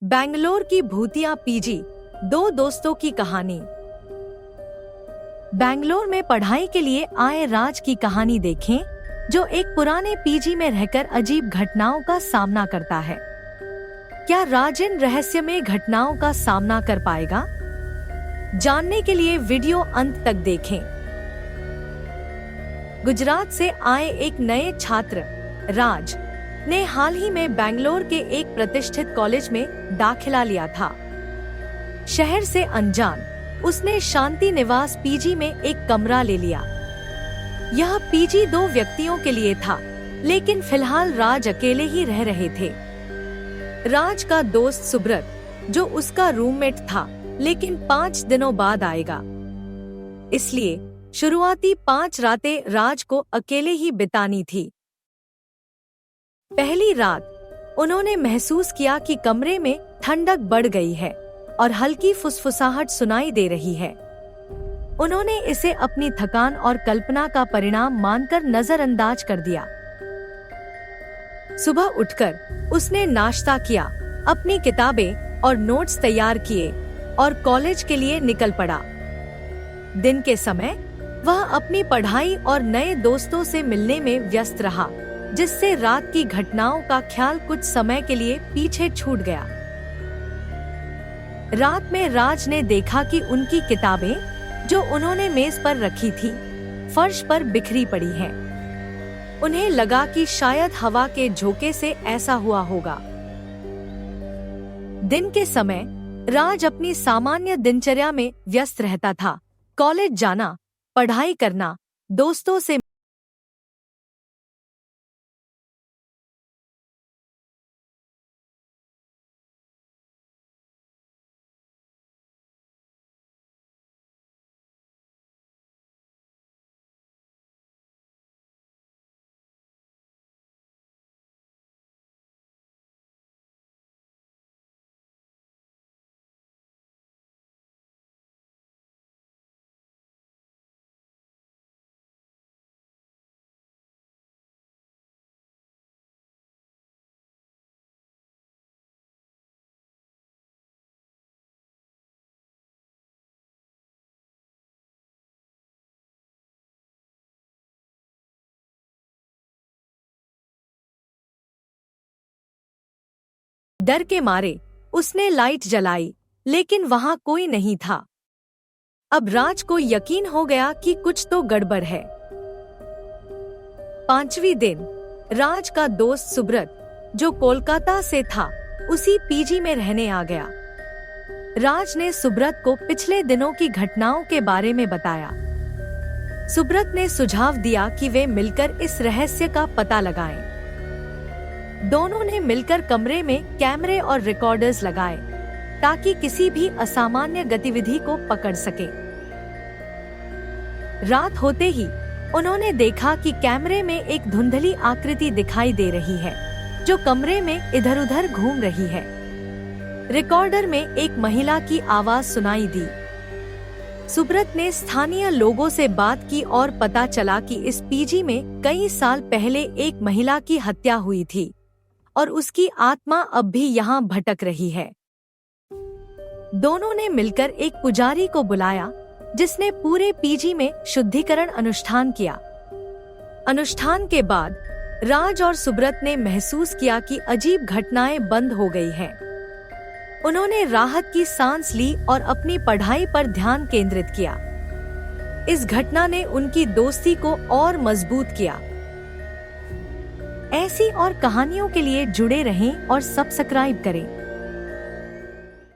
बैंगलोर की भूतिया पीजी, दो दोस्तों की कहानी। बैंगलोर में पढ़ाई के लिए आए राज की कहानी देखें, जो एक पुराने पीजी में रहकर अजीब घटनाओं का सामना करता है। क्या राज इन रहस्यमय घटनाओं का सामना कर पाएगा? जानने के लिए वीडियो अंत तक देखें। गुजरात से आए एक नए छात्र राज ने हाल ही में बैंगलोर के एक प्रतिष्ठित कॉलेज में दाखिला लिया था। शहर से अनजान उसने शांति निवास पीजी में एक कमरा ले लिया। यह पीजी 2 व्यक्तियों के लिए था, लेकिन फिलहाल राज अकेले ही रह रहे थे। राज का दोस्त सुब्रत, जो उसका रूममेट था, लेकिन 5 दिनों बाद आएगा, इसलिए शुरुआती 5 रातें राज को अकेले ही बितानी थी। पहली रात उन्होंने महसूस किया कि कमरे में ठंडक बढ़ गई है और हल्की फुसफुसाहट सुनाई दे रही है। उन्होंने इसे अपनी थकान और कल्पना का परिणाम मानकर नजरअंदाज कर दिया। सुबह उठकर उसने नाश्ता किया, अपनी किताबें और नोट्स तैयार किए और कॉलेज के लिए निकल पड़ा। दिन के समय वह अपनी पढ़ाई और नए दोस्तों से मिलने में व्यस्त रहा, जिससे रात की घटनाओं का ख्याल कुछ समय के लिए पीछे छूट गया। रात में राज ने देखा कि उनकी किताबें, जो उन्होंने मेज पर रखी थी, फर्श पर बिखरी पड़ी हैं। उन्हें लगा कि शायद हवा के झोंके से ऐसा हुआ होगा। दिन के समय राज अपनी सामान्य दिनचर्या में व्यस्त रहता था। कॉलेज जाना, पढ़ाई करना, दोस्तों से डर के मारे उसने लाइट जलाई, लेकिन वहां कोई नहीं था। अब राज को यकीन हो गया कि कुछ तो गड़बड़ है। 5वें दिन राज का दोस्त सुब्रत, जो कोलकाता से था, उसी पीजी में रहने आ गया। राज ने सुब्रत को पिछले दिनों की घटनाओं के बारे में बताया। सुब्रत ने सुझाव दिया कि वे मिलकर इस रहस्य का पता लगाएं। दोनों ने मिलकर कमरे में कैमरे और रिकॉर्डर्स लगाए, ताकि किसी भी असामान्य गतिविधि को पकड़ सके। रात होते ही उन्होंने देखा कि कैमरे में एक धुंधली आकृति दिखाई दे रही है, जो कमरे में इधर-उधर घूम रही है। रिकॉर्डर में एक महिला की आवाज सुनाई दी। सुब्रत ने स्थानीय लोगों से बात की और पता चला कि इस पीजी में कई साल पहले एक महिला की हत्या हुई थी और उसकी आत्मा अब भी यहाँ भटक रही है। दोनों ने मिलकर एक पुजारी को बुलाया, जिसने पूरे पीजी में शुद्धिकरण अनुष्ठान किया। अनुष्ठान के बाद राज और सुब्रत ने महसूस किया कि अजीब घटनाएं बंद हो गई हैं। उन्होंने राहत की सांस ली और अपनी पढ़ाई पर ध्यान केंद्रित किया। इस घटना ने उनकी दोस्ती को और मजबूत किया। ऐसी और कहानियों के लिए जुड़े रहें और सब्सक्राइब करें।